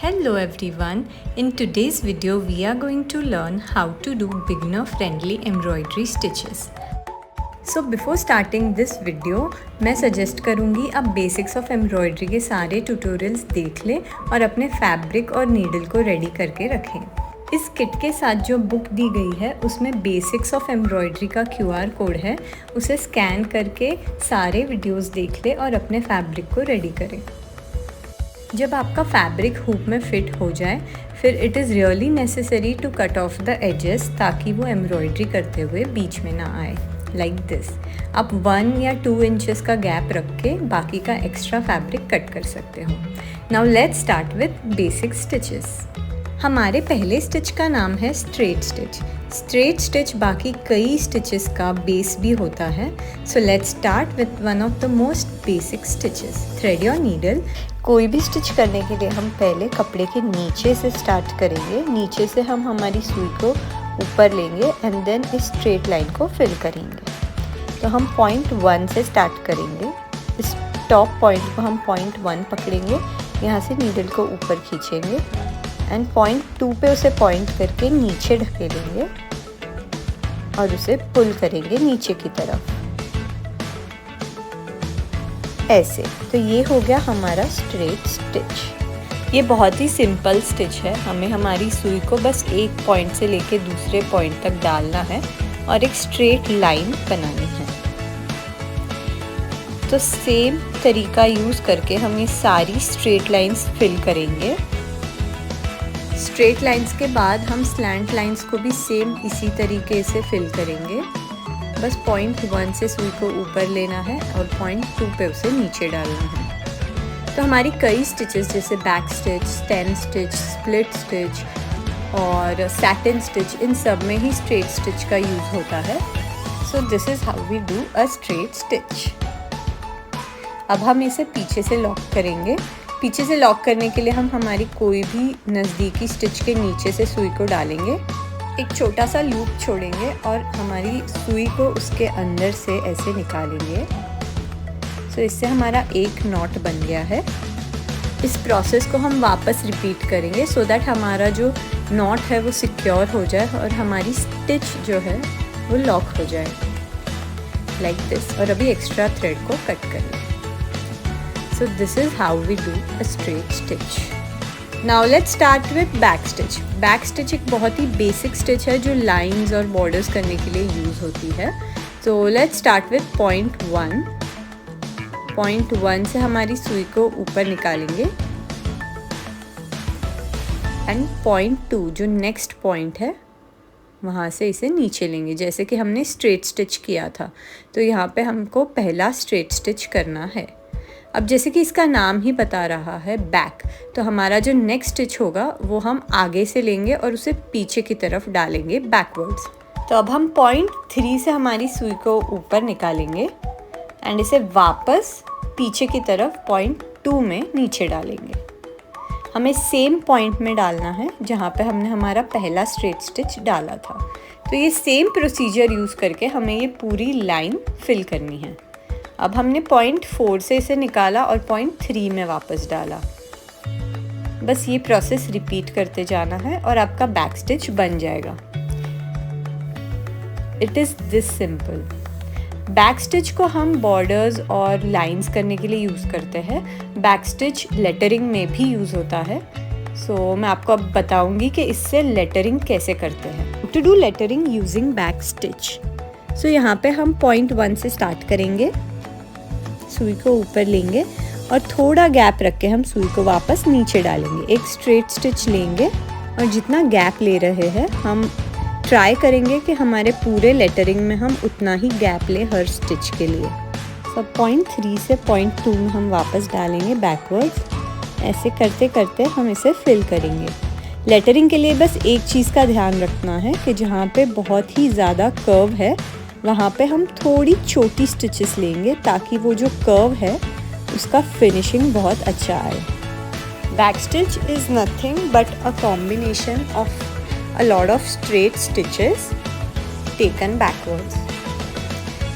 Hello everyone, in today's video we are going to learn how to do beginner friendly embroidery stitches. So before starting this video, मैं suggest करूँगी आप basics of embroidery के सारे tutorials देख लें और अपने फैब्रिक और नीडल को रेडी करके रखें। इस किट के साथ जो बुक दी गई है उसमें बेसिक्स ऑफ एम्ब्रॉयडरी का QR कोड है, उसे स्कैन करके सारे वीडियोस देख लें और अपने फैब्रिक को रेडी करें। जब आपका फैब्रिक हुक में फिट हो जाए फिर it is really necessary to cut off the edges ताकि वो एम्ब्रॉयडरी करते हुए बीच में ना आए, लाइक दिस। आप 1 या 2 इंचेस का गैप रख के बाकी का एक्स्ट्रा फैब्रिक कट कर सकते हो। Now let's start with basic stitches. हमारे पहले स्टिच का नाम है स्ट्रेट स्टिच। स्ट्रेट स्टिच बाकी कई स्टिचेस का बेस भी होता है। So let's start with one of the most basic stitches, thread your needle. कोई भी स्टिच करने के लिए हम पहले कपड़े के नीचे से स्टार्ट करेंगे। नीचे से हम हमारी सुई को ऊपर लेंगे एंड देन इस स्ट्रेट लाइन को फिल करेंगे। तो हम पॉइंट 1 से स्टार्ट करेंगे। इस टॉप पॉइंट को हम पॉइंट 1 पकड़ेंगे, यहाँ से नीडल को ऊपर खींचेंगे एंड पॉइंट 2 पे उसे पॉइंट करके नीचे ढकेलेंगे और उसे पुल करेंगे नीचे की तरफ, ऐसे। तो ये हो गया हमारा स्ट्रेट स्टिच। ये बहुत ही सिंपल स्टिच है। हमें हमारी सुई को बस एक पॉइंट से लेके दूसरे पॉइंट तक डालना है और एक स्ट्रेट लाइन बनानी है। तो सेम तरीका यूज़ करके हम ये सारी स्ट्रेट लाइंस फिल करेंगे। स्ट्रेट लाइंस के बाद हम स्लैंट लाइंस को भी सेम इसी तरीके से फिल करेंगे। बस पॉइंट 1 से सुई को ऊपर लेना है और पॉइंट 2 पे उसे नीचे डालना है। तो हमारी कई स्टिचेस जैसे back stitch, stem stitch, split stitch और सैटिन स्टिच, इन सब में ही स्ट्रेट स्टिच का यूज़ होता है। So this is how we do a straight stitch. अब हम इसे पीछे से लॉक करेंगे। पीछे से लॉक करने के लिए हम हमारी कोई भी नज़दीकी स्टिच के नीचे से सुई को डालेंगे, एक छोटा सा लूप छोड़ेंगे और हमारी सुई को उसके अंदर से ऐसे निकालेंगे। सो इससे हमारा एक नॉट बन गया है। इस प्रोसेस को हम वापस रिपीट करेंगे सो दैट हमारा जो नॉट है वो सिक्योर हो जाए और हमारी स्टिच जो है वो लॉक हो जाए, लाइक दिस। और अभी एक्स्ट्रा थ्रेड को कट करेंगे। So this is how we do a straight stitch. Now let's start with back stitch. Back stitch एक बहुत ही basic stitch है जो lines और borders करने के लिए use होती है। So let's start with point 1. Point 1 से हमारी सुई को ऊपर निकालेंगे and point 2 जो next point है वहाँ से इसे नीचे लेंगे, जैसे कि हमने straight stitch किया था। तो यहाँ पे हमको पहला straight stitch करना है। अब जैसे कि इसका नाम ही बता रहा है बैक, तो हमारा जो नेक्स्ट स्टिच होगा वो हम आगे से लेंगे और उसे पीछे की तरफ डालेंगे बैकवर्ड्स। तो अब हम पॉइंट 3 से हमारी सुई को ऊपर निकालेंगे एंड इसे वापस पीछे की तरफ पॉइंट 2 में नीचे डालेंगे। हमें सेम पॉइंट में डालना है जहाँ पे हमने हमारा पहला स्ट्रेट स्टिच डाला था। तो ये सेम प्रोसीजर यूज़ करके हमें ये पूरी लाइन फिल करनी है। अब हमने पॉइंट 4 से इसे निकाला और पॉइंट 3 में वापस डाला। बस ये प्रोसेस रिपीट करते जाना है और आपका बैक स्टिच बन जाएगा। It is this simple. Back stitch को हम बॉर्डर्स और लाइंस करने के लिए यूज़ करते हैं। बैक स्टिच लेटरिंग में भी यूज़ होता है। सो मैं आपको अब बताऊंगी कि इससे लेटरिंग कैसे करते हैं। To do lettering using back stitch, so यहाँ पे हम पॉइंट 1 से स्टार्ट करेंगे। सुई को ऊपर लेंगे और थोड़ा गैप रख के हम सुई को वापस नीचे डालेंगे। एक स्ट्रेट स्टिच लेंगे और जितना गैप ले रहे हैं हम ट्राई करेंगे कि हमारे पूरे लेटरिंग में हम उतना ही गैप लें हर स्टिच के लिए। सब पॉइंट 3 से पॉइंट 2 में हम वापस डालेंगे बैकवर्ड्स। ऐसे करते करते हम इसे फिल करेंगे। लेटरिंग के लिए बस एक चीज़ का ध्यान रखना है कि जहाँ पे बहुत ही ज़्यादा कर्व है वहाँ पे हम थोड़ी छोटी स्टिचेस लेंगे ताकि वो जो कर्व है उसका फिनिशिंग बहुत अच्छा आए। Back stitch is nothing but a combination of a lot of straight stitches taken backwards.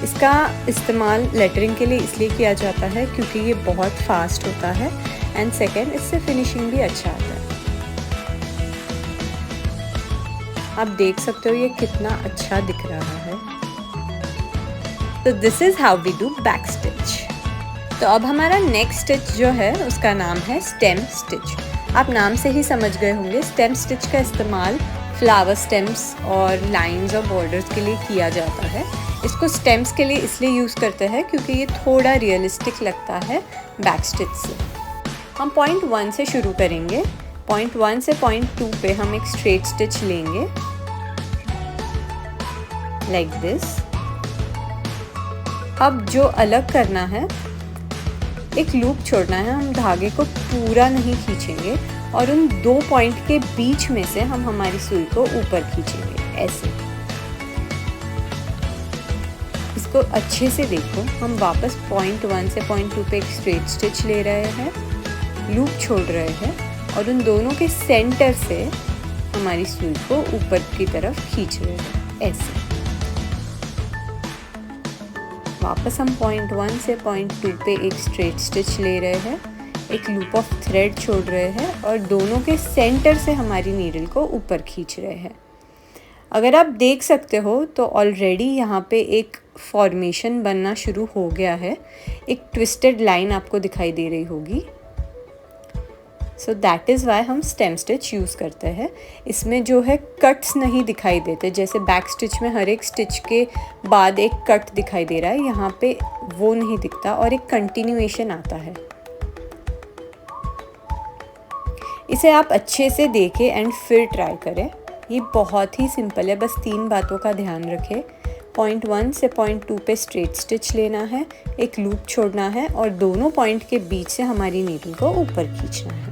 इसका इस्तेमाल लेटरिंग के लिए इसलिए किया जाता है क्योंकि ये बहुत फास्ट होता है एंड सेकेंड इससे फिनिशिंग भी अच्छा आता है। आप देख सकते हो ये कितना अच्छा दिख रहा है। तो this is how we do back stitch. तो अब हमारा नेक्स्ट स्टिच जो है उसका नाम है स्टेम स्टिच। आप नाम से ही समझ गए होंगे स्टेम स्टिच का इस्तेमाल फ्लावर स्टेम्स और लाइंस और बॉर्डर्स के लिए किया जाता है। इसको स्टेम्स के लिए इसलिए यूज़ करते हैं क्योंकि ये थोड़ा रियलिस्टिक लगता है बैक स्टिच से। हम पॉइंट 1 से शुरू करेंगे। पॉइंट 1 से पॉइंट 2 पे हम एक स्ट्रेट स्टिच लेंगे लाइक दिस। अब जो अलग करना है, एक लूप छोड़ना है। हम धागे को पूरा नहीं खींचेंगे और उन 2 पॉइंट के बीच में से हम हमारी सुई को ऊपर खींचेंगे ऐसे। इसको अच्छे से देखो। हम वापस पॉइंट 1 से पॉइंट 2 पे एक स्ट्रेट स्टिच ले रहे हैं, लूप छोड़ रहे हैं और उन दोनों के सेंटर से हमारी सुई को ऊपर की तरफ खींच रहे हैं ऐसे। वापस हम पॉइंट 1 से पॉइंट 2 पे एक स्ट्रेट स्टिच ले रहे हैं, एक लूप ऑफ थ्रेड छोड़ रहे हैं और दोनों के सेंटर से हमारी नीडल को ऊपर खींच रहे हैं। अगर आप देख सकते हो तो ऑलरेडी यहाँ पे एक फॉर्मेशन बनना शुरू हो गया है। एक ट्विस्टेड लाइन आपको दिखाई दे रही होगी। सो दैट इज़ वाई हम स्टेम स्टिच यूज़ करते हैं। इसमें जो है कट्स नहीं दिखाई देते, जैसे बैक स्टिच में हर एक स्टिच के बाद एक कट दिखाई दे रहा है, यहाँ पे वो नहीं दिखता और एक कंटिन्यूएशन आता है। इसे आप अच्छे से देखें एंड फिर ट्राई करें। ये बहुत ही सिंपल है, बस 3 बातों का ध्यान रखें। पॉइंट 1 से पॉइंट 2 पे स्ट्रेट स्टिच लेना है, एक लूप छोड़ना है और दोनों पॉइंट के बीच से हमारी नीडल को ऊपर खींचना है।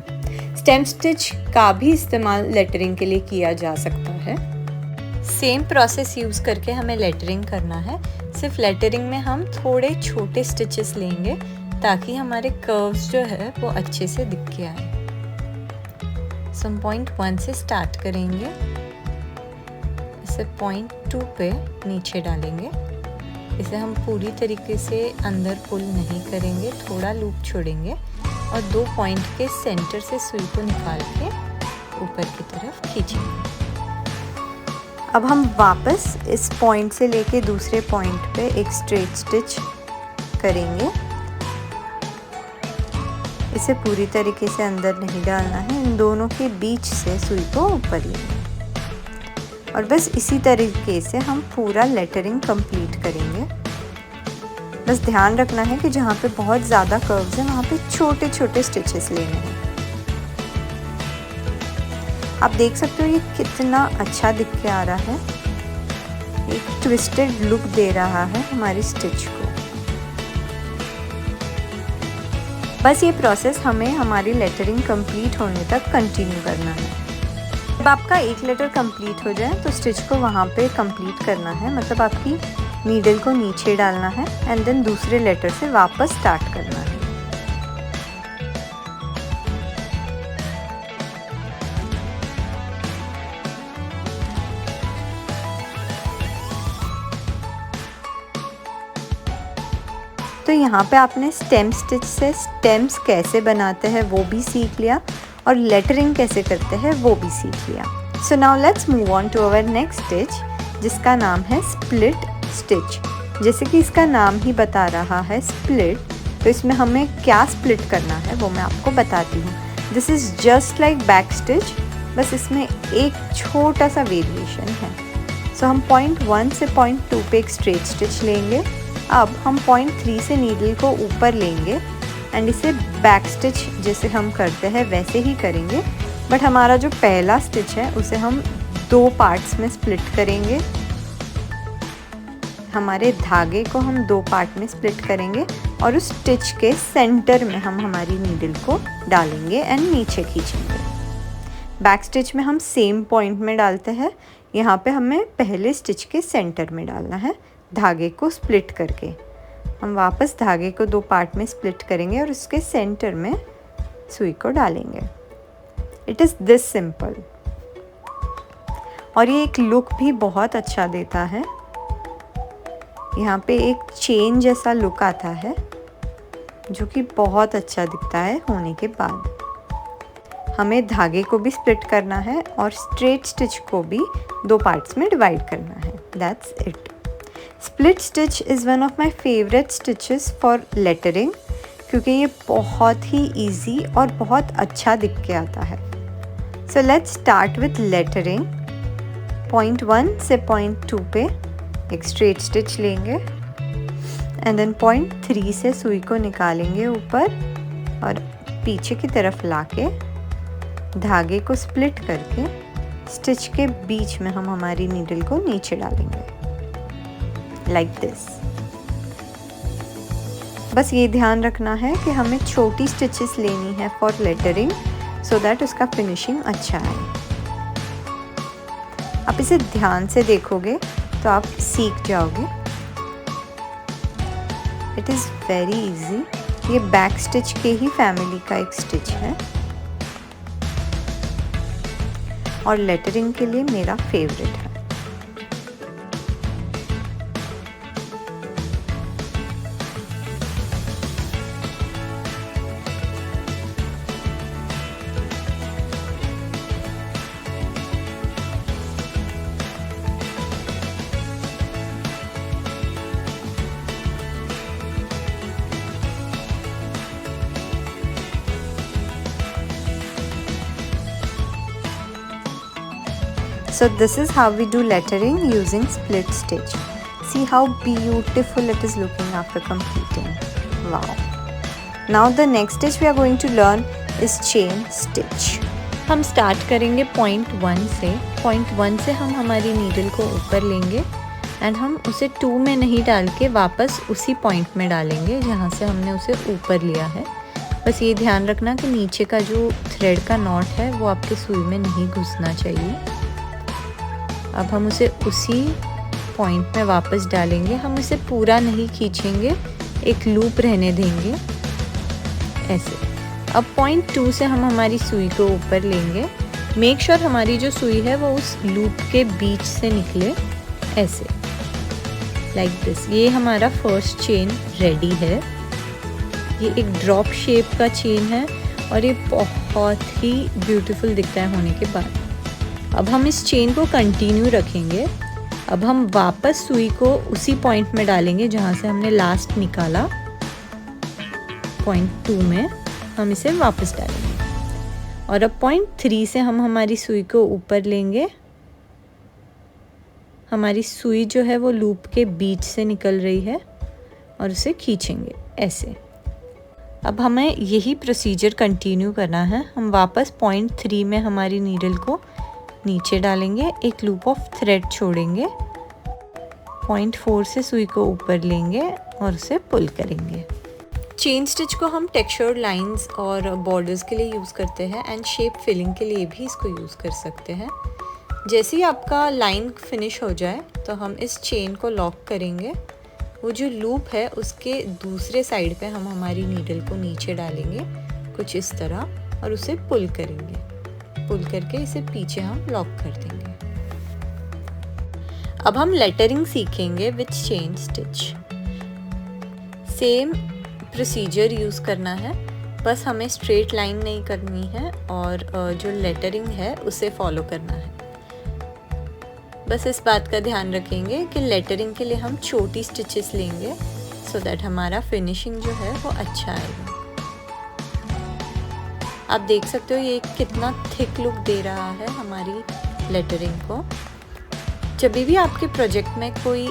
स्टेम स्टिच का भी इस्तेमाल लेटरिंग के लिए किया जा सकता है। सेम प्रोसेस यूज़ करके हमें लेटरिंग करना है। सिर्फ लेटरिंग में हम थोड़े छोटे स्टिचेस लेंगे ताकि हमारे कर्व्स जो है वो अच्छे से दिख के आए। सो हम पॉइंट 1 से स्टार्ट करेंगे, इसे पॉइंट 2 पे नीचे डालेंगे। इसे हम पूरी तरीके से अंदर पुल नहीं करेंगे, थोड़ा लूप छोड़ेंगे और 2 पॉइंट के सेंटर से सुई को निकाल के ऊपर की तरफ खींचेंगे। अब हम वापस इस पॉइंट से लेके दूसरे पॉइंट पे एक स्ट्रेट स्टिच करेंगे। इसे पूरी तरीके से अंदर नहीं डालना है, इन दोनों के बीच से सुई को ऊपर लेंगे और बस इसी तरीके से हम पूरा लेटरिंग कंप्लीट करेंगे। बस ध्यान रखना है कि जहाँ पे बहुत ज़्यादा कर्व्स हैं वहाँ पे छोटे छोटे स्टिचेस लेने हैं। आप देख सकते हो ये कितना अच्छा दिख के आ रहा है। एक ट्विस्टेड लुक दे रहा है हमारी स्टिच को। बस ये प्रोसेस हमें हमारी लेटरिंग कंप्लीट होने तक कंटिन्यू करना है। जब आपका एक लेटर कंप्लीट हो जाए तो स्टिच को वहाँ पे कंप्लीट करना है, मतलब आपकी नीडल को नीचे डालना है एंड देन दूसरे लेटर से वापस स्टार्ट करना है। तो यहाँ पे आपने स्टेम स्टिच से स्टेम्स कैसे बनाते हैं वो भी सीख लिया और लेटरिंग कैसे करते हैं वो भी सीख लिया। So now let's move on to our next stitch जिसका नाम है स्प्लिट स्टिच। जैसे कि इसका नाम ही बता रहा है स्प्लिट, तो इसमें हमें क्या स्प्लिट करना है वो मैं आपको बताती हूँ। This is just like back stitch, बस इसमें एक छोटा सा वेरिएशन है। सो हम पॉइंट 1 से पॉइंट 2 पे एक स्ट्रेट स्टिच लेंगे। अब हम पॉइंट 3 से नीडल को ऊपर लेंगे एंड इसे बैक स्टिच जैसे हम करते हैं वैसे ही करेंगे, बट हमारा जो पहला स्टिच है उसे हम 2 पार्ट्स में स्प्लिट करेंगे। हमारे धागे को हम 2 पार्ट में स्प्लिट करेंगे और उस स्टिच के सेंटर में हम हमारी नीडल को डालेंगे एंड नीचे खींचेंगे। बैक स्टिच में हम सेम पॉइंट में डालते हैं, यहाँ पे हमें पहले स्टिच के सेंटर में डालना है धागे को स्प्लिट करके। हम वापस धागे को 2 पार्ट में स्प्लिट करेंगे और उसके सेंटर में सुई को डालेंगे। इट इज़ दिस सिंपल और ये एक लुक भी बहुत अच्छा देता है। यहाँ पे एक चेन जैसा लुक आता है जो कि बहुत अच्छा दिखता है होने के बाद। हमें धागे को भी स्प्लिट करना है और स्ट्रेट स्टिच को भी 2 पार्ट्स में डिवाइड करना है। That's it. Split stitch is one of my favourite stitches for lettering, क्योंकि ये बहुत ही इजी और बहुत अच्छा दिख के आता है। So let's start with lettering. Point 1 से पॉइंट 2 पे एक स्ट्रेट स्टिच लेंगे एंड देन पॉइंट 3 से सुई को निकालेंगे ऊपर और पीछे की तरफ लाके धागे को स्प्लिट करके स्टिच के बीच में हम हमारी नीडल को नीचे डालेंगे लाइक दिस। बस ये ध्यान रखना है कि हमें छोटी स्टिचेस लेनी है फॉर लेटरिंग सो दैट उसका फिनिशिंग अच्छा आए। आप इसे ध्यान से देखोगे तो आप सीख जाओगे। It is very easy. ये बैक स्टिच के ही फैमिली का एक स्टिच है और लेटरिंग के लिए मेरा फेवरेट है। So this is how we do lettering using split stitch. See how beautiful it is looking after completing. Wow. Now the next stitch we are going to learn is chain stitch. हम start करेंगे point 1 से। Point 1 से हम हमारी needle को ऊपर लेंगे and हम उसे 2 में नहीं डाल के वापस उसी पॉइंट में डालेंगे जहाँ से हमने उसे ऊपर लिया है। बस ये ध्यान रखना कि नीचे का जो थ्रेड का नॉट है वो आपके सुई में नहीं घुसना चाहिए। अब हम उसे उसी पॉइंट में वापस डालेंगे। हम इसे पूरा नहीं खींचेंगे, एक लूप रहने देंगे ऐसे। अब पॉइंट 2 से हम हमारी सुई को ऊपर लेंगे। मेक श्योर हमारी जो सुई है वो उस लूप के बीच से निकले ऐसे, लाइक दिस। ये हमारा फर्स्ट चेन रेडी है। ये एक ड्रॉप शेप का चेन है और ये बहुत ही ब्यूटीफुल दिखता है होने के बाद। अब हम इस चेन को कंटिन्यू रखेंगे। अब हम वापस सुई को उसी पॉइंट में डालेंगे जहाँ से हमने लास्ट निकाला। पॉइंट 2 में हम इसे वापस डालेंगे और अब पॉइंट 3 से हम हमारी सुई को ऊपर लेंगे। हमारी सुई जो है वो लूप के बीच से निकल रही है और उसे खींचेंगे ऐसे। अब हमें यही प्रोसीजर कंटिन्यू करना है। हम वापस पॉइंट 3 में हमारी नीडल को नीचे डालेंगे, एक लूप ऑफ थ्रेड छोड़ेंगे, पॉइंट 4 से सुई को ऊपर लेंगे और उसे पुल करेंगे। चेन स्टिच को हम टेक्सचर्ड लाइंस और बॉर्डर्स के लिए यूज़ करते हैं एंड शेप फिलिंग के लिए भी इसको यूज़ कर सकते हैं। जैसे ही आपका लाइन फिनिश हो जाए तो हम इस चेन को लॉक करेंगे। वो जो लूप है उसके दूसरे साइड पे हम हमारी नीडल को नीचे डालेंगे कुछ इस तरह और उसे पुल करेंगे। पुल करके इसे पीछे हम लॉक कर देंगे। अब हम लेटरिंग सीखेंगे with chain stitch. Same procedure use करना है, बस हमें स्ट्रेट लाइन नहीं करनी है और जो लेटरिंग है उसे फॉलो करना है। बस इस बात का ध्यान रखेंगे कि लेटरिंग के लिए हम छोटी स्टिचेस लेंगे सो दैट हमारा फिनिशिंग जो है वो अच्छा आएगा। आप देख सकते हो ये कितना थिक लुक दे रहा है हमारी लेटरिंग को। जब भी आपके प्रोजेक्ट में कोई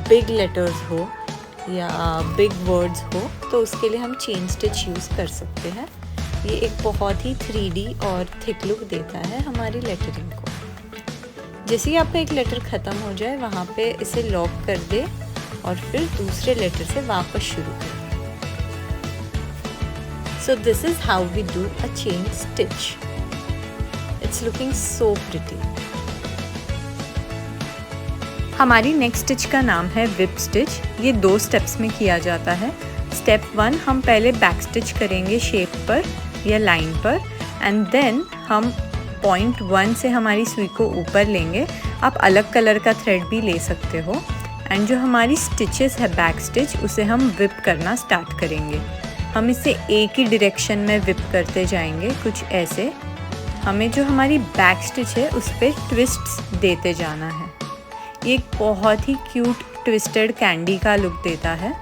बिग लेटर्स हो या बिग वर्ड्स हो तो उसके लिए हम चेन स्टिच यूज़ कर सकते हैं। ये एक बहुत ही 3D और थिक लुक देता है हमारी लेटरिंग को। जैसे ही आपका एक लेटर ख़त्म हो जाए वहाँ पे इसे लॉक कर दे और फिर दूसरे लेटर से वापस शुरू करें। So this is how we do a chain stitch. It's looking so pretty. हमारी नेक्स्ट स्टिच का नाम है whip stitch। ये 2 स्टेप्स में किया जाता है। स्टेप 1 हम पहले बैक स्टिच करेंगे शेप पर या लाइन पर एंड देन हम पॉइंट 1 से हमारी सुई को ऊपर लेंगे। आप अलग कलर का थ्रेड भी ले सकते हो एंड जो हमारी स्टिचेस है बैक स्टिच उसे हम whip करना स्टार्ट करेंगे। हम इसे एक ही डायरेक्शन में विप करते जाएंगे, कुछ ऐसे। हमें जो हमारी बैक स्टिच है उस पर ट्विस्ट्स देते जाना है। ये एक बहुत ही क्यूट ट्विस्टेड कैंडी का लुक देता है।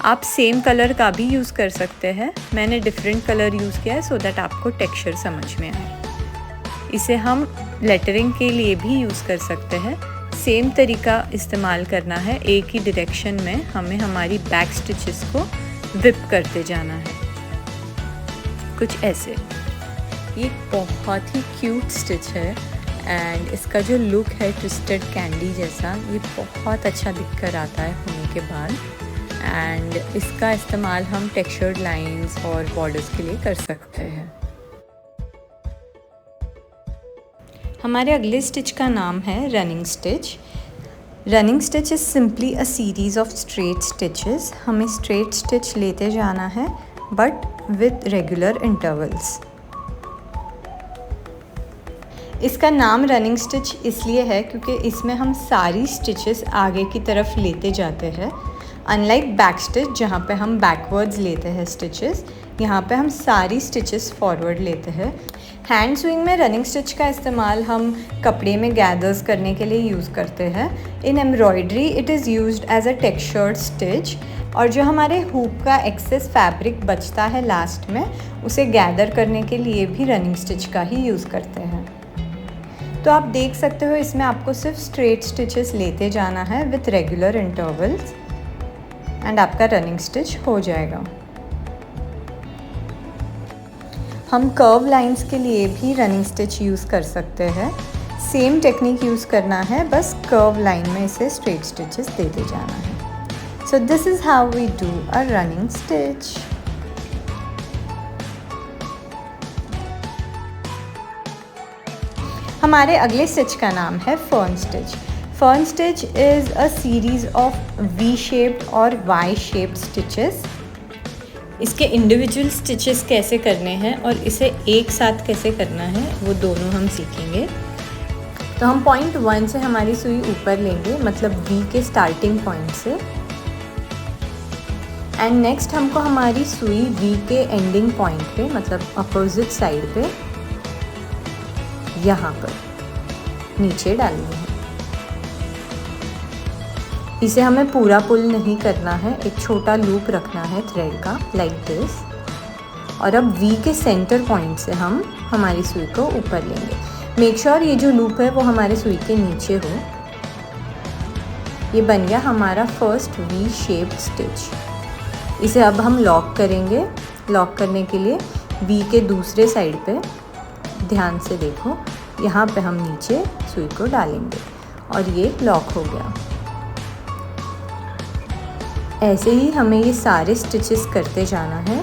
आप सेम कलर का भी यूज़ कर सकते हैं, मैंने डिफरेंट कलर यूज़ किया है सो दैट आपको टेक्सचर समझ में आए। इसे हम लेटरिंग के लिए भी यूज़ कर सकते हैं। सेम तरीका इस्तेमाल करना है, एक ही डायरेक्शन में हमें हमारी बैक स्टिचेस को विप करते जाना है, कुछ ऐसे। ये बहुत ही क्यूट स्टिच है एंड इसका जो लुक है ट्विस्टेड कैंडी जैसा, ये बहुत अच्छा दिख कर आता है होने के बाद। एंड इसका इस्तेमाल हम टेक्सचर्ड लाइंस और बॉर्डर्स के लिए कर सकते हैं। हमारे अगले स्टिच का नाम है running stitch. Running stitch is simply a series of straight stitches. हमें स्ट्रेट स्टिच लेते जाना है बट विथ रेगुलर इंटरवल्स। इसका नाम रनिंग स्टिच इसलिए है क्योंकि इसमें हम सारी स्टिचेस आगे की तरफ लेते जाते हैं। अनलाइक बैक स्टिच जहाँ पे हम बैकवर्ड्स लेते हैं स्टिचेस, यहाँ पे हम सारी स्टिचेस फॉरवर्ड लेते हैं। हैंड स्विंग में रनिंग स्टिच का इस्तेमाल हम कपड़े में गैदर्स करने के लिए यूज़ करते हैं। In embroidery it is used as a textured stitch, और जो हमारे हुप का एक्सेस फैब्रिक बचता है लास्ट में, उसे गैदर करने के लिए भी रनिंग स्टिच का ही यूज़ करते हैं। तो आप देख सकते हो इसमें आपको सिर्फ स्ट्रेट स्टिचेस लेते जाना है विथ रेगुलर इंटरवल्स एंड आपका रनिंग स्टिच हो जाएगा। हम कर्व लाइंस के लिए भी रनिंग स्टिच यूज़ कर सकते हैं। सेम टेक्निक यूज़ करना है, बस कर्व लाइन में इसे स्ट्रेट स्टिचेस देते जाना है। So this is how we do a running stitch. हमारे अगले स्टिच का नाम है fern stitch. Fern stitch is a series of V shaped और वाई शेप्ड स्टिचेस। इसके इंडिविजुअल स्टिचेस कैसे करने हैं और इसे एक साथ कैसे करना है वो दोनों हम सीखेंगे। तो हम पॉइंट 1 से हमारी सुई ऊपर लेंगे, मतलब वी के स्टार्टिंग पॉइंट से, एंड नेक्स्ट हमको हमारी सुई वी के एंडिंग पॉइंट पे, मतलब अपोजिट साइड पे, यहाँ पर नीचे डालनी है। इसे हमें पूरा पुल नहीं करना है, एक छोटा लूप रखना है थ्रेड का, लाइक दिस। और अब वी के सेंटर पॉइंट से हम हमारी सुई को ऊपर लेंगे। मेक श्योर ये जो लूप है वो हमारे सुई के नीचे हो। ये बन गया हमारा फर्स्ट वी शेप्ड स्टिच। इसे अब हम लॉक करेंगे। लॉक करने के लिए वी के दूसरे साइड पे ध्यान से देखो, यहाँ पे हम नीचे सुई को डालेंगे और ये लॉक हो गया। ऐसे ही हमें ये सारे स्टिचेस करते जाना है,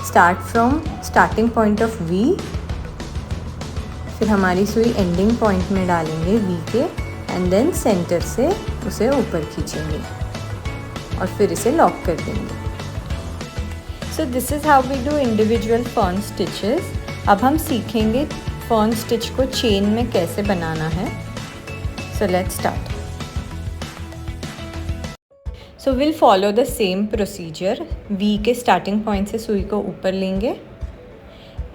start from starting point of V, फिर हमारी सुई एंडिंग पॉइंट में डालेंगे वी के, एंड देन सेंटर से उसे ऊपर खींचेंगे और फिर इसे लॉक कर देंगे। So this is how we do individual fern stitches. अब हम सीखेंगे फर्न स्टिच को चेन में कैसे बनाना है। So let's start. So will follow the same procedure. V के स्टार्टिंग पॉइंट से सुई को ऊपर लेंगे,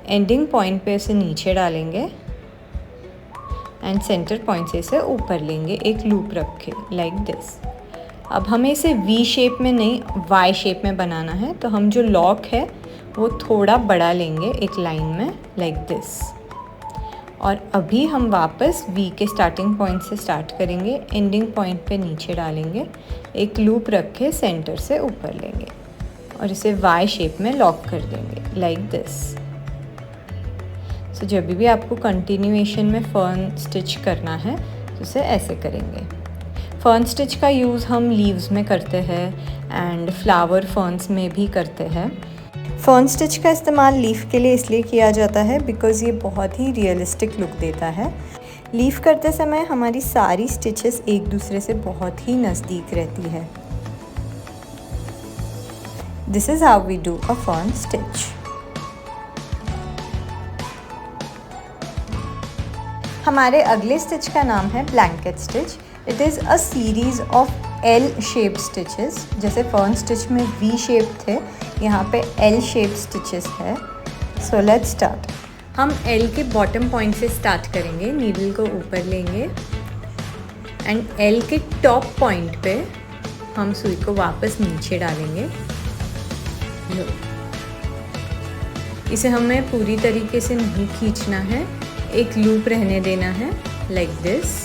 एंडिंग पॉइंट पे इसे नीचे डालेंगे एंड सेंटर पॉइंट से इसे ऊपर लेंगे, एक लूप रख के, लाइक दिस। अब हमें इसे वी शेप में नहीं वाई शेप में बनाना है, तो हम जो लॉक है वो थोड़ा बड़ा लेंगे एक लाइन में, लाइक दिस। और अभी हम वापस वी के स्टार्टिंग पॉइंट से स्टार्ट करेंगे, एंडिंग पॉइंट पे नीचे डालेंगे, एक लूप रख के सेंटर से ऊपर लेंगे और इसे वाई शेप में लॉक कर देंगे, लाइक दिस। सो जब भी आपको कंटिन्यूएशन में फर्न स्टिच करना है तो इसे ऐसे करेंगे। फर्न स्टिच का यूज़ हम लीव्स में करते हैं एंड फ्लावर फर्न्स में भी करते हैं। फर्न स्टिच का इस्तेमाल लीफ के लिए इसलिए किया जाता है बिकॉज़ ये बहुत ही रियलिस्टिक लुक देता है। लीफ करते समय हमारी सारी स्टिचेस एक दूसरे से बहुत ही नज़दीक रहती है। This is how we do a fern stitch. हमारे अगले स्टिच का नाम है blanket stitch. It is a series of L shape stitches, जैसे फर्न स्टिच में वी शेप थे, यहाँ पे एल शेप स्टिचेस है। So let's start. हम एल के बॉटम पॉइंट से स्टार्ट करेंगे, नीडल को ऊपर लेंगे एंड एल के टॉप पॉइंट पे हम सुई को वापस नीचे डालेंगे। इसे हमें पूरी तरीके से नहीं खींचना है, एक लूप रहने देना है लाइक दिस।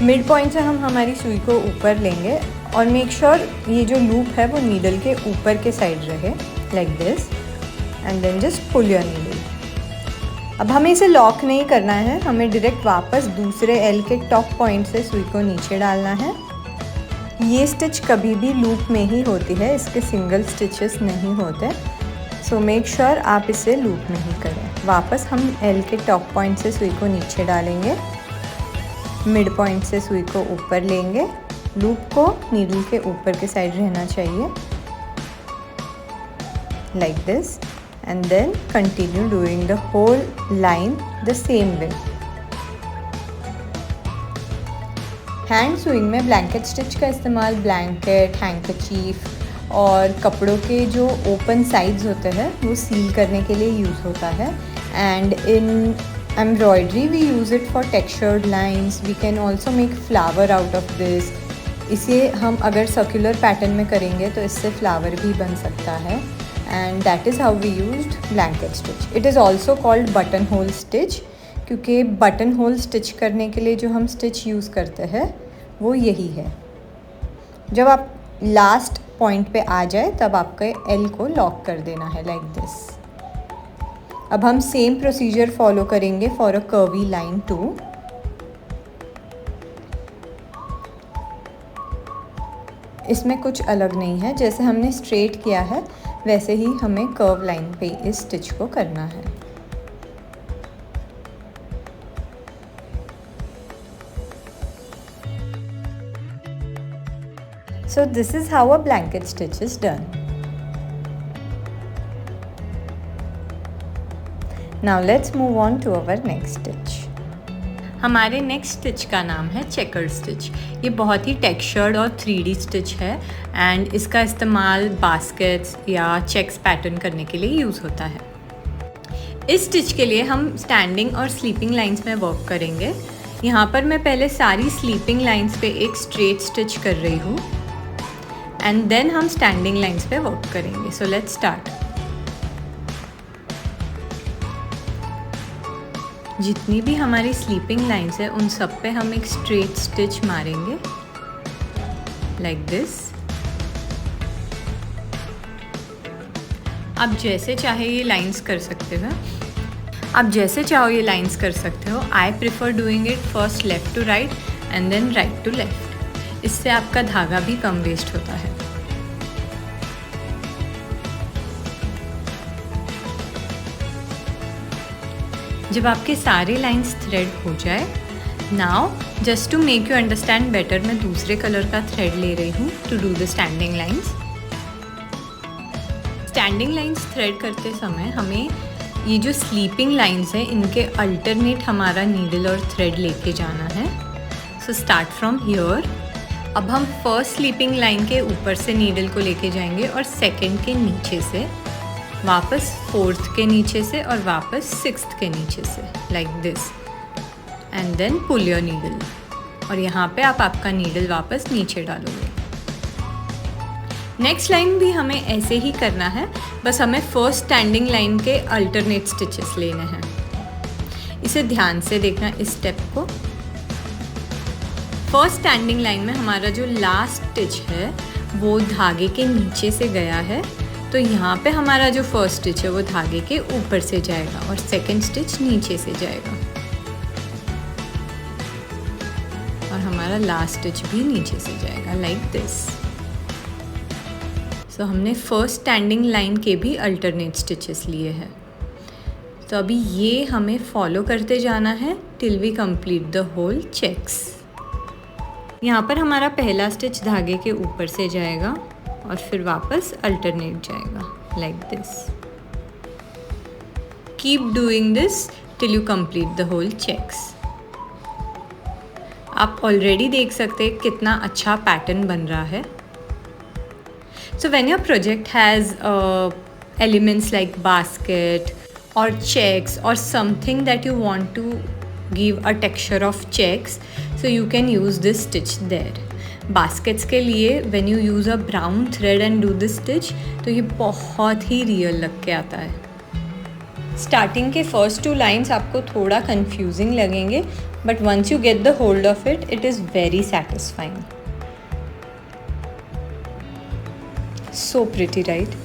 मिड पॉइंट से हम हमारी सुई को ऊपर लेंगे और मेक श्योर ये जो लूप है वो नीडल के ऊपर के साइड रहे like this and then just pull your needle. अब हमें इसे लॉक नहीं करना है, हमें डायरेक्ट वापस दूसरे एल के टॉप पॉइंट से सुई को नीचे डालना है। ये स्टिच कभी भी लूप में ही होती है, इसके सिंगल स्टिचेस नहीं होते। सो मेक श्योर आप इसे लूप नहीं करें। वापस हम एल के टॉप पॉइंट से सुई को नीचे डालेंगे, मिड पॉइंट से सुई को ऊपर लेंगे, लूप को नीडल के ऊपर के साइड रहना चाहिए like this and then continue doing the whole line the same way. Hand swing में ब्लैंकेट स्टिच का इस्तेमाल ब्लैंकेट, हैंकचीफ और कपड़ों के जो ओपन साइड्स होते हैं वो सील करने के लिए यूज़ होता है। And in embroidery we use it for textured lines. We can also make flower out of this. इसे हम अगर सर्कुलर पैटर्न में करेंगे तो इससे फ्लावर भी बन सकता है। And that is how we used blanket stitch. It is also called button hole stitch, क्योंकि बटन होल स्टिच करने के लिए जो हम स्टिच यूज़ करते हैं वो यही है। जब आप लास्ट पॉइंट पे आ जाए तब आपके एल को लॉक कर देना है लाइक दिस। अब हम सेम प्रोसीजर फॉलो करेंगे for a curvy line too. इसमें कुछ अलग नहीं है, जैसे हमने स्ट्रेट किया है वैसे ही हमें कर्व लाइन पे इस स्टिच को करना है। So this is how a blanket stitch is done. Now let's move on to our next stitch. हमारे नेक्स्ट स्टिच का नाम है चेकर स्टिच। ये बहुत ही टेक्सचर्ड और 3D स्टिच है एंड इसका इस्तेमाल बास्केट्स या चेक्स पैटर्न करने के लिए यूज़ होता है। इस स्टिच के लिए हम स्टैंडिंग और स्लीपिंग लाइंस में वर्क करेंगे। यहाँ पर मैं पहले सारी स्लीपिंग लाइंस पे एक स्ट्रेट स्टिच कर रही हूँ एंड देन हम स्टैंडिंग लाइंस पे वर्क करेंगे। सो लेट्स स्टार्ट। जितनी भी हमारी स्लीपिंग लाइंस है उन सब पे हम एक स्ट्रेट स्टिच मारेंगे लाइक दिस। आप जैसे चाहे ये लाइंस कर सकते हो, आप जैसे चाहो ये लाइंस कर सकते हो। I prefer doing it first left to right and then right to left. इससे आपका धागा भी कम वेस्ट होता है। जब आपके सारे लाइंस थ्रेड हो जाए, now just to make you understand better मैं दूसरे कलर का थ्रेड ले रही हूँ to do the standing lines. Standing lines thread करते समय हमें ये जो स्लीपिंग लाइंस हैं इनके अल्टरनेट हमारा नीडल और थ्रेड लेके जाना है। So start from here. अब हम फर्स्ट स्लीपिंग लाइन के ऊपर से नीडल को लेके जाएंगे और सेकंड के नीचे से वापस फोर्थ के नीचे से और वापस सिक्स्थ के नीचे से like this and then pull your needle. और यहाँ पे आप आपका नीडल वापस नीचे डालोगे। नेक्स्ट लाइन भी हमें ऐसे ही करना है, बस हमें फर्स्ट स्टैंडिंग लाइन के अल्टरनेट स्टिचेस लेने हैं। इसे ध्यान से देखना इस स्टेप को। फर्स्ट स्टैंडिंग लाइन में हमारा जो लास्ट स्टिच है वो धागे के नीचे से गया है, तो यहाँ पे हमारा जो फर्स्ट स्टिच है वो धागे के ऊपर से जाएगा और सेकंड स्टिच नीचे से जाएगा और हमारा लास्ट स्टिच भी नीचे से जाएगा लाइक दिस। सो हमने फर्स्ट स्टैंडिंग लाइन के भी अल्टरनेट स्टिचेस लिए हैं। तो अभी ये हमें फॉलो करते जाना है till we complete the whole checks. यहाँ पर हमारा पहला स्टिच धागे के ऊपर से जाएगा और फिर वापस अल्टरनेट जाएगा like this. Keep doing this till you complete the whole checks. आप ऑलरेडी देख सकते हैं कितना अच्छा पैटर्न बन रहा है। So when your project has elements like basket or checks or something that you want to give a texture of checks, so you can use this stitch there. baskets के लिए when you use a brown thread and do this stitch, तो ये बहुत ही real लग के आता है। Starting के फर्स्ट 2 लाइन्स आपको थोड़ा कंफ्यूजिंग लगेंगे, but once you get the hold of it, it is very satisfying. So pretty, right?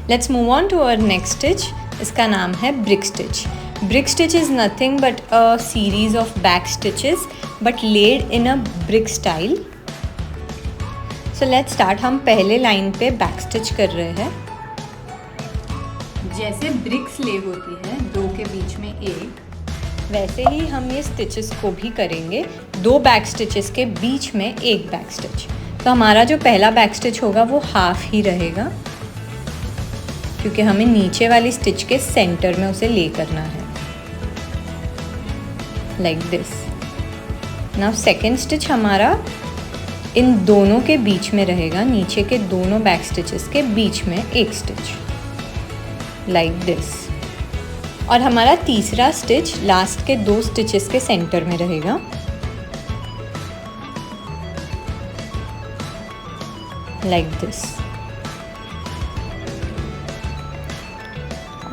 Let's move on to our next stitch. इसका नाम है brick stitch. Brick stitch is nothing but a series of back stitches but laid in a brick style. So let's start. हम पहले line पे back stitch कर रहे हैं। जैसे ब्रिक्स ले होती है 2 के बीच में एक, वैसे ही हम ये स्टिचेस को भी करेंगे। 2 बैक स्टिचेस के बीच में एक बैक स्टिच। तो हमारा जो पहला बैक स्टिच होगा वो हाफ ही रहेगा, क्योंकि हमें नीचे वाली स्टिच के सेंटर में उसे ले करना है, like this. Now second stitch हमारा इन दोनों के बीच में रहेगा, नीचे के दोनों बैक स्टिचेस के बीच में एक स्टिच, लाइक दिस। और हमारा तीसरा स्टिच लास्ट के 2 स्टिचेस के सेंटर में रहेगा, लाइक दिस।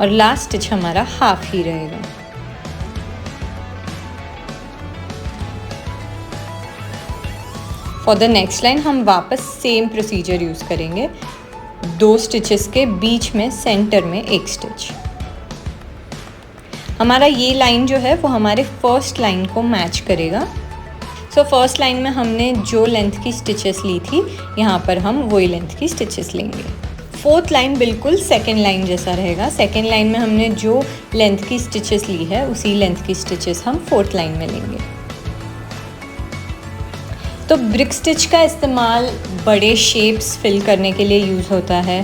और लास्ट स्टिच हमारा हाफ ही रहेगा। फॉर द नेक्स्ट लाइन हम वापस सेम प्रोसीजर यूज़ करेंगे। 2 स्टिचेस के बीच में सेंटर में एक स्टिच। हमारा ये लाइन जो है वो हमारे फर्स्ट लाइन को मैच करेगा। सो फर्स्ट लाइन में हमने जो लेंथ की स्टिचेस ली थी, यहाँ पर हम वही लेंथ की स्टिचेस लेंगे। फोर्थ लाइन बिल्कुल सेकेंड लाइन जैसा रहेगा। सेकेंड लाइन में हमने जो लेंथ की स्टिचेस ली है, उसी लेंथ की स्टिचेस हम फोर्थ लाइन में लेंगे। तो ब्रिक स्टिच का इस्तेमाल बड़े शेप्स फिल करने के लिए यूज़ होता है।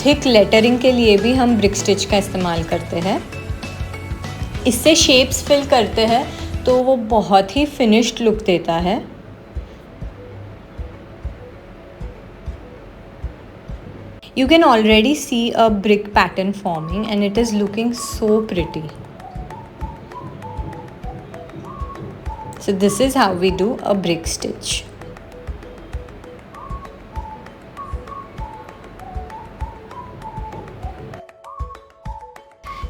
थिक लेटरिंग के लिए भी हम ब्रिक स्टिच का इस्तेमाल करते हैं। इससे शेप्स फिल करते हैं तो वो बहुत ही फिनिश्ड लुक देता है। You can already see a brick pattern forming and it is looking so pretty. So this is how we do a brick stitch.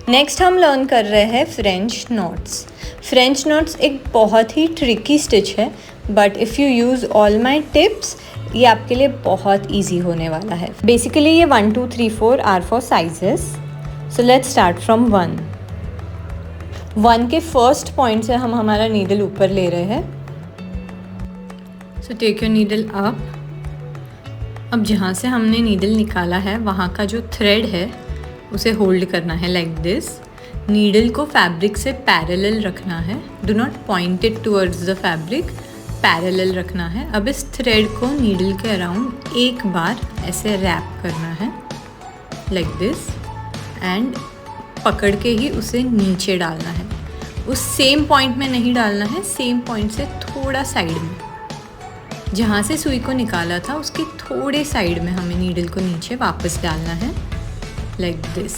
Next हम लर्न कर रहे हैं फ्रेंच नॉट्स। फ्रेंच नॉट्स एक बहुत ही tricky stitch है, but if you use all my tips, ये आपके लिए बहुत इजी होने वाला है। बेसिकली ये 1 2 3 4 are for sizes. So let's start from 1 के फर्स्ट पॉइंट से हम हमारा नीडल ऊपर ले रहे हैं। So take your needle up. अब जहाँ से हमने नीडल निकाला है वहाँ का जो थ्रेड है उसे होल्ड करना है, लाइक दिस। नीडल को फैब्रिक से पैरेलल रखना है। Do not point it towards the fabric, parallel रखना है। अब इस थ्रेड को नीडल के अराउंड एक बार ऐसे रैप करना है, लाइक दिस, एंड पकड़ के ही उसे नीचे डालना है। उस सेम पॉइंट में नहीं डालना है, सेम पॉइंट से थोड़ा साइड में, जहाँ से सुई को निकाला था उसके थोड़े साइड में हमें नीडल को नीचे वापस डालना है, लाइक दिस।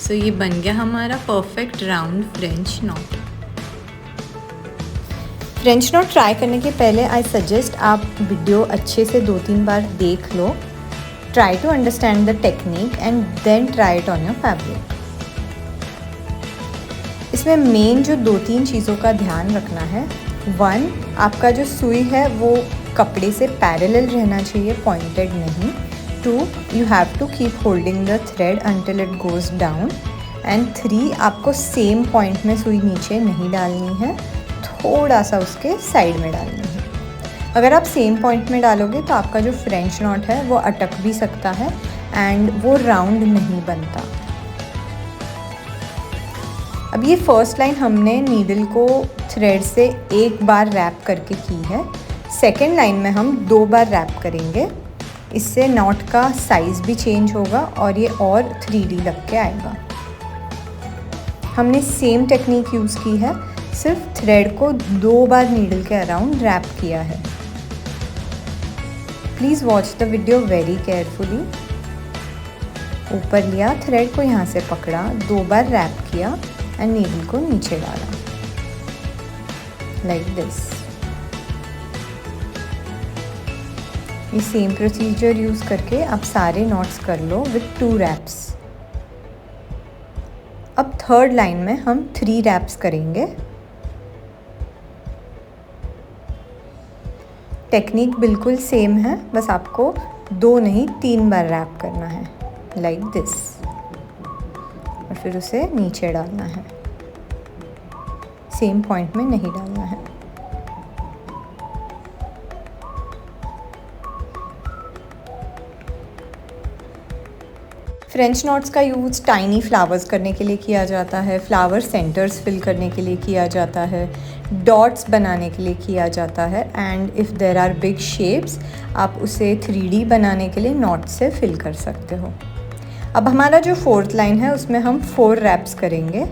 सो ये बन गया हमारा perfect round French not. French not try करने के पहले आई सजेस्ट आप वीडियो अच्छे से 2-3 बार देख लो। Try to understand the technique and then try it on your fabric. इसमें मेन जो 2-3 चीज़ों का ध्यान रखना है। 1, आपका जो सुई है वो कपड़े से पैरेलल रहना चाहिए, पॉइंटेड नहीं। 2, you have to keep holding the thread until it goes down. And 3, आपको सेम पॉइंट में सुई नीचे नहीं डालनी है, थोड़ा सा उसके साइड में डालनी है। अगर आप सेम पॉइंट में डालोगे तो आपका जो फ्रेंच नॉट है वो अटक भी सकता है एंड वो राउंड नहीं बनता। अब ये फर्स्ट लाइन हमने नीडल को थ्रेड से एक बार रैप करके की है। सेकेंड लाइन में हम 2 बार रैप करेंगे। इससे नॉट का साइज़ भी चेंज होगा और ये और 3D लग के आएगा। हमने सेम टेक्निक यूज़ की है। सिर्फ थ्रेड को 2 बार नीडल के अराउंड रैप किया है। Please watch the video very carefully. ऊपर लिया, थ्रेड को यहाँ से पकड़ा, 2 बार रैप किया एंड नीडल को नीचे डाला लाइक दिस। ये सेम प्रोसीजर यूज़ करके आप सारे नॉट्स कर लो विथ 2 रैप्स। अब थर्ड लाइन में हम 3 रैप्स करेंगे। टेक्निक बिल्कुल सेम है, बस आपको 2 नहीं 3 बार रैप करना है लाइक दिस और फिर उसे नीचे डालना है। सेम पॉइंट में नहीं डालना है। फ्रेंच नॉट्स का यूज़ टाइनी फ्लावर्स करने के लिए किया जाता है, फ्लावर सेंटर्स फिल करने के लिए किया जाता है, डॉट्स बनाने के लिए किया जाता है and if there are big shapes आप उसे 3D बनाने के लिए नॉट से फिल कर सकते हो। अब हमारा जो 4th लाइन है उसमें हम 4 रैप्स करेंगे।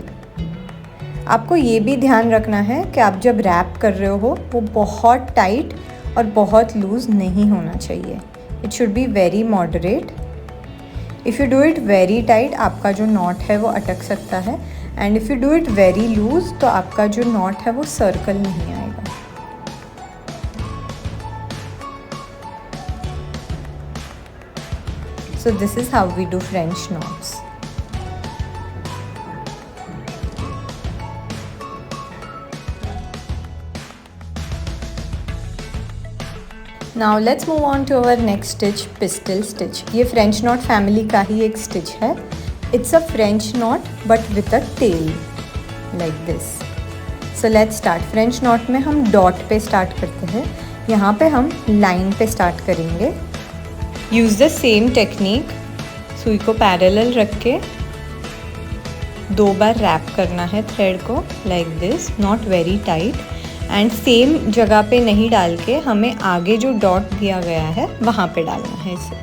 आपको ये भी ध्यान रखना है कि आप जब रैप कर रहे हो वो बहुत टाइट और बहुत लूज़ नहीं होना चाहिए। It should be very moderate. If you do it very tight आपका जो नॉट है वो अटक सकता है and if you do it very loose तो आपका जो नॉट है वो सर्कल नहीं आएगा। So this is how we do French knots. Now let's move on to our next stitch, pistol stitch. ये French knot family का ही एक stitch है. It's a French knot but with a tail like this. So let's start. French knot में हम dot पे start करते हैं. यहाँ पे हम line पे start करेंगे. Use the same technique. सुई को पैरेलल रख के 2 बार रैप करना है थ्रेड को like this, not very tight and same जगह पे नहीं डाल के हमें आगे जो डॉट दिया गया है वहाँ पे डालना है इसे।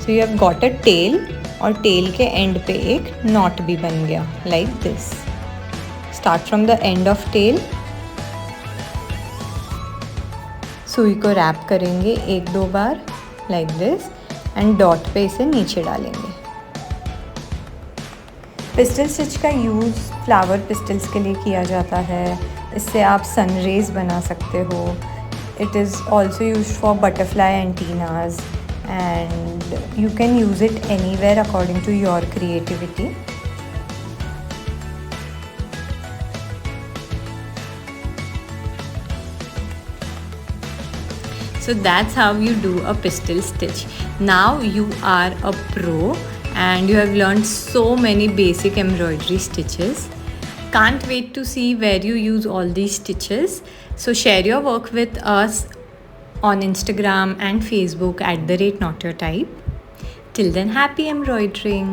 So you have got a tail और टेल के एंड पे एक नॉट भी बन गया like this. Start from the end of tail, सुई को रैप करेंगे 1-2 बार लाइक दिस एंड डॉट पे इसे नीचे डालेंगे। पिस्टल स्टिच का यूज़ फ्लावर पिस्टल्स के लिए किया जाता है। इससे आप सनरेज बना सकते हो। It is also use for butterfly antennas and you can use it anywhere according to your creativity. So that's how you do a pistol stitch. Now you are a pro and you have learned so many basic embroidery stitches. Can't wait to see where you use all these stitches. So share your work with us on Instagram and Facebook @NotYourType. Till then, happy embroidering.